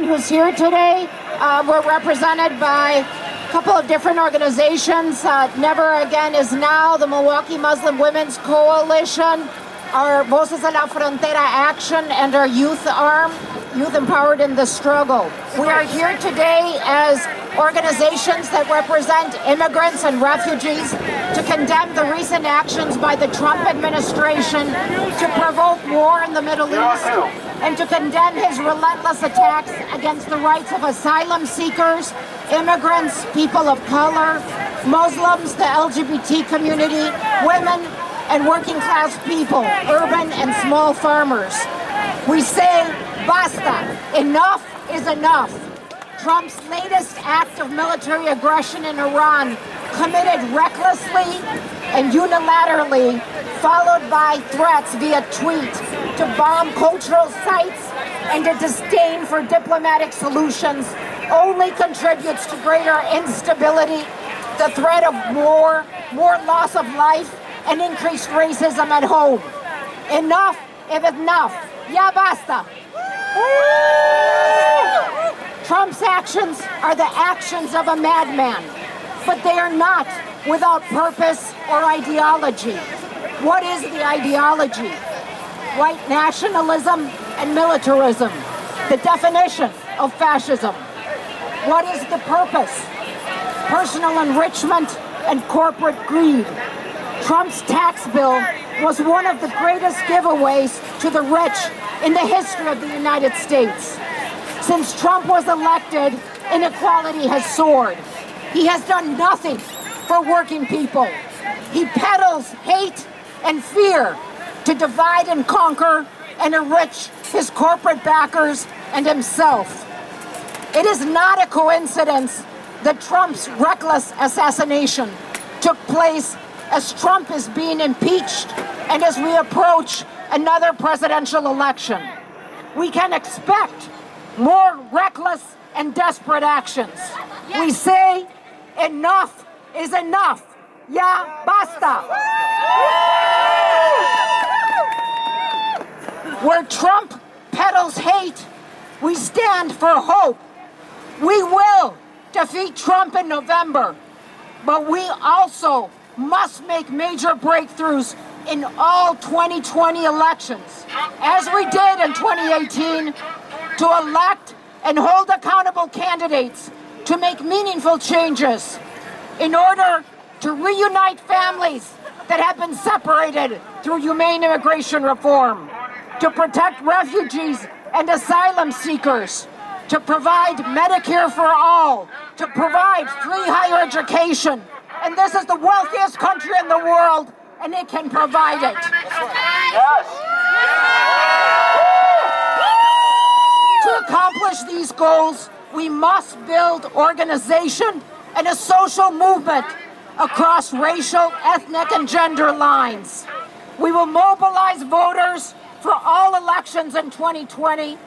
who's here today. We're represented by a couple of different organizations. Never Again is Now, the Milwaukee Muslim Women's Coalition, our Voces de la Frontera Action, and our youth arm, Youth Empowered in the Struggle. We are here today as organizations that represent immigrants and refugees to condemn the recent actions by the Trump administration to provoke war in the Middle East and to condemn his relentless attacks against the rights of asylum seekers, immigrants, people of color, Muslims, the LGBT community, women, and working class people, urban and small farmers. We say, basta, enough is enough. Trump's latest act of military aggression in Iran, committed recklessly and unilaterally, followed by threats via tweet to bomb cultural sites and a disdain for diplomatic solutions, only contributes to greater instability, the threat of war, more loss of life, and increased racism at home. Enough is enough. Ya basta. Trump's actions are the actions of a madman, but they are not without purpose or ideology. What is the ideology? White nationalism and militarism, the definition of fascism. What is the purpose? Personal enrichment and corporate greed. Trump's tax bill was one of the greatest giveaways to the rich in the history of the United States. Since Trump was elected, inequality has soared. He has done nothing for working people. He peddles hate and fear to divide and conquer and enrich his corporate backers and himself. It is not a coincidence that Trump's reckless assassination took place as Trump is being impeached and as we approach another presidential election. We can expect more reckless and desperate actions. We say enough is enough. Ya basta. Where Trump peddles hate, we stand for hope. We will defeat Trump in November, but we also must make major breakthroughs in all 2020 elections, as we did in 2018, to elect and hold accountable candidates to make meaningful changes in order to reunite families that have been separated through humane immigration reform, to protect refugees and asylum seekers, to provide Medicare for all, to provide free higher education. And this is the wealthiest country in the world, and it can provide it. To accomplish these goals, we must build organization and a social movement across racial, ethnic, and gender lines. We will mobilize voters for all elections in 2020.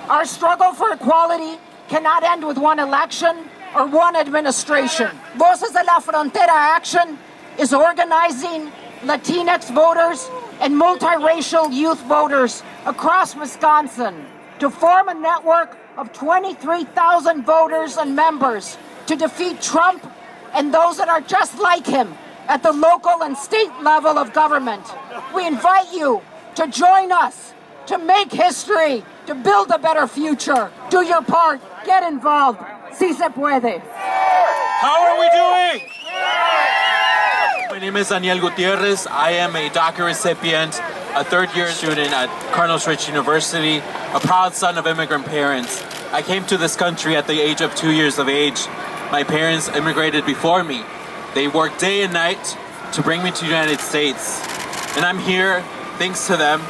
Our struggle for equality cannot end with one election or one administration. Voces de la Frontera Action is organizing Latinx voters and multiracial youth voters across Wisconsin to form a network of 23,000 voters and members to defeat Trump and those that are just like him at the local and state level of government. We invite you to join us, to make history, to build a better future. Do your part, get involved. Si se puede. How are we doing? My name is Daniel Gutierrez. I am a DACA recipient, a third-year student at Cardinals Rich University, a proud son of immigrant parents. I came to this country at the age of 2 years of age. My parents immigrated before me. They worked day and night to bring me to the United States. And I'm here thanks to them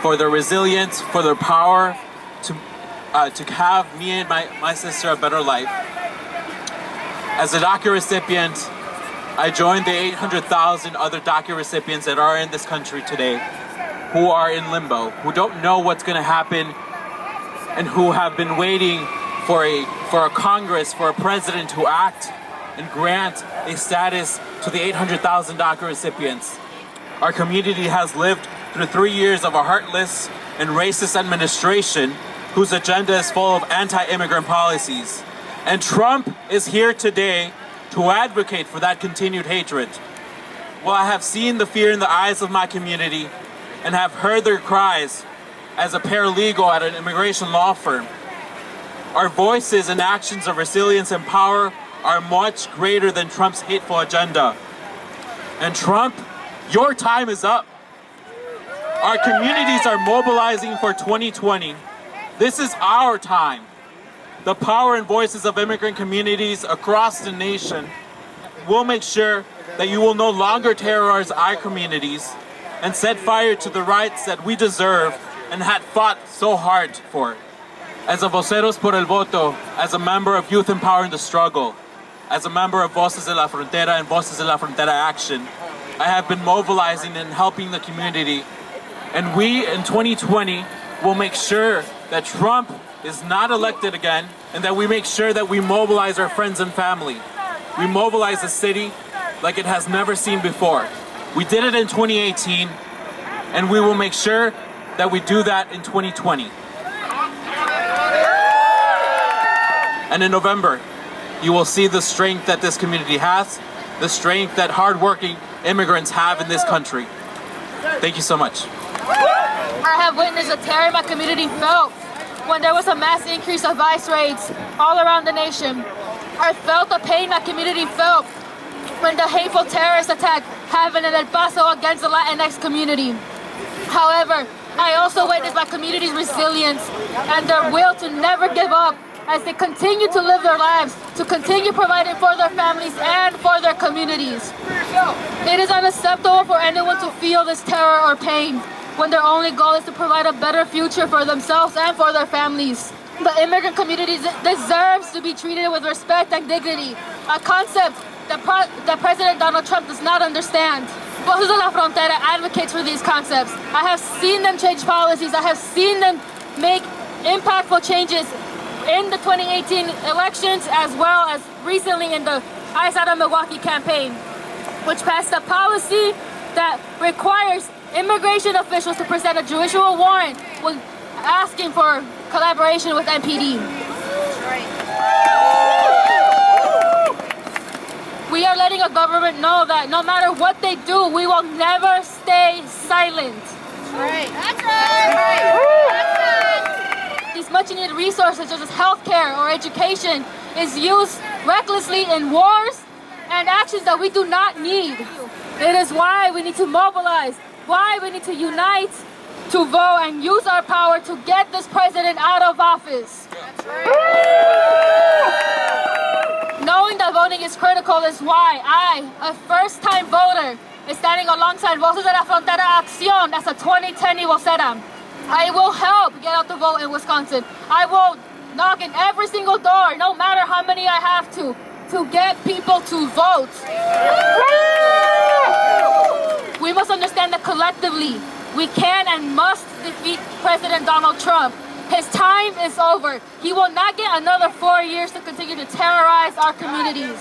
for their resilience, for their power to have me and my sister a better life. As a DACA recipient, I joined the 800,000 other DACA recipients that are in this country today, who are in limbo, who don't know what's going to happen, and who have been waiting for a Congress, for a president to act and grant a status to the 800,000 DACA recipients. Our community has lived through 3 years of a heartless and racist administration whose agenda is full of anti-immigrant policies. And Trump is here today to advocate for that continued hatred. Well, I have seen the fear in the eyes of my community and have heard their cries as a paralegal at an immigration law firm. Our voices and actions of resilience and power are much greater than Trump's hateful agenda. And Trump, your time is up. Our communities are mobilizing for 2020. This is our time. The power and voices of immigrant communities across the nation will make sure that you will no longer terrorize our communities and set fire to the rights that we deserve and had fought so hard for. As a Voceros por el Voto, as a member of Youth Empowering the Struggle, as a member of Voces de la Frontera and Voces de la Frontera Action, I have been mobilizing and helping the community. And we, in 2020, will make sure that Trump is not elected again and that we make sure that we mobilize our friends and family. We mobilize the city like it has never seen before. We did it in 2018, and we will make sure that we do that in 2020. And in November, you will see the strength that this community has, the strength that hardworking immigrants have in this country. Thank you so much. I have witnessed the terror my community felt when there was a mass increase of ICE raids all around the nation. I felt the pain my community felt when the hateful terrorist attack happened in El Paso against the Latinx community. However, I also witnessed my community's resilience and their will to never give up as they continue to live their lives, to continue providing for their families and for their communities. It is unacceptable for anyone to feel this terror or pain when their only goal is to provide a better future for themselves and for their families. The immigrant community deserves to be treated with respect and dignity, a concept that President Donald Trump does not understand. Voces de la Frontera advocates for these concepts. I have seen them change policies. I have seen them make impactful changes in the 2018 elections as well as recently in the Eyes Out of Milwaukee campaign, which passed a policy that requires immigration officials to present a judicial warrant when asking for collaboration with MPD. We are letting a government know that no matter what they do, we will never stay silent. Right. That's right. These much needed resources such as healthcare or education is used recklessly in wars and actions that we do not need. It is why we need to mobilize, why we need to unite to vote and use our power to get this president out of office. That's right. Knowing that voting is critical is why I, a first-time voter, is standing alongside Voces de la Frontera Acción as a 2010 vocera. I will help get out the vote in Wisconsin. I will knock in every single door, no matter how many I have to get people to vote. We must understand that collectively, we can and must defeat President Donald Trump. His time is over. He will not get another 4 years to continue to terrorize our communities.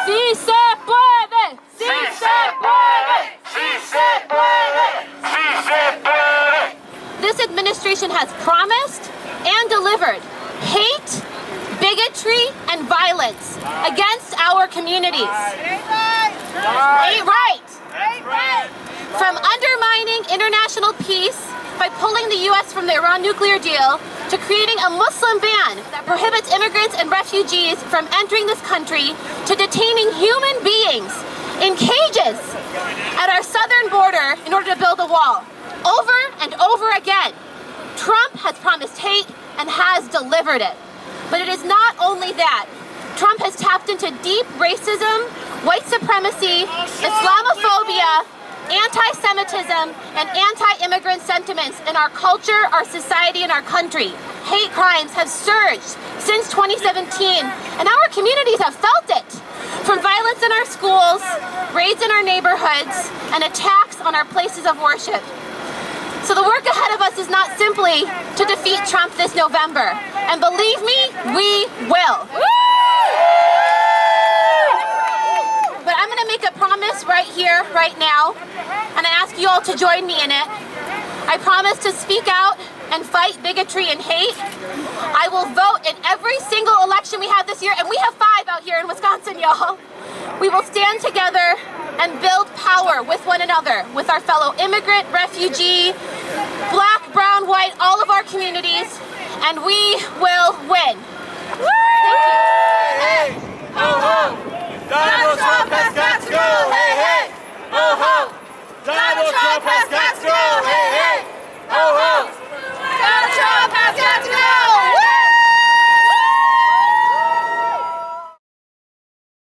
Sí se puede! Sí se puede! Sí se puede! Sí se puede! This administration has promised and delivered hate, bigotry, and violence against our communities. Ain't right. From undermining international peace by pulling the U.S. from the Iran nuclear deal to creating a Muslim ban that prohibits immigrants and refugees from entering this country to detaining human beings in cages at our southern border in order to build a wall. Over and over again, Trump has promised hate and has delivered it. But it is not only that. Trump has tapped into deep racism, white supremacy, Islamophobia, anti-Semitism, and anti-immigrant sentiments in our culture, our society, and our country. Hate crimes have surged since 2017, and our communities have felt it. From violence in our schools, raids in our neighborhoods, and attacks on our places of worship. So the work ahead of us is not simply to defeat Trump this November. And believe me, we will. But I'm going to make a promise right here, right now, and I ask you all to join me in it. I promise to speak out and fight bigotry and hate. I will vote in every single election we have this year, and we have 5 out here in Wisconsin, y'all. We will stand together and build power with one another, with our fellow immigrant, refugee, black, brown, white, all of our communities, and we will win. Thank you. Donald Trump has got to go!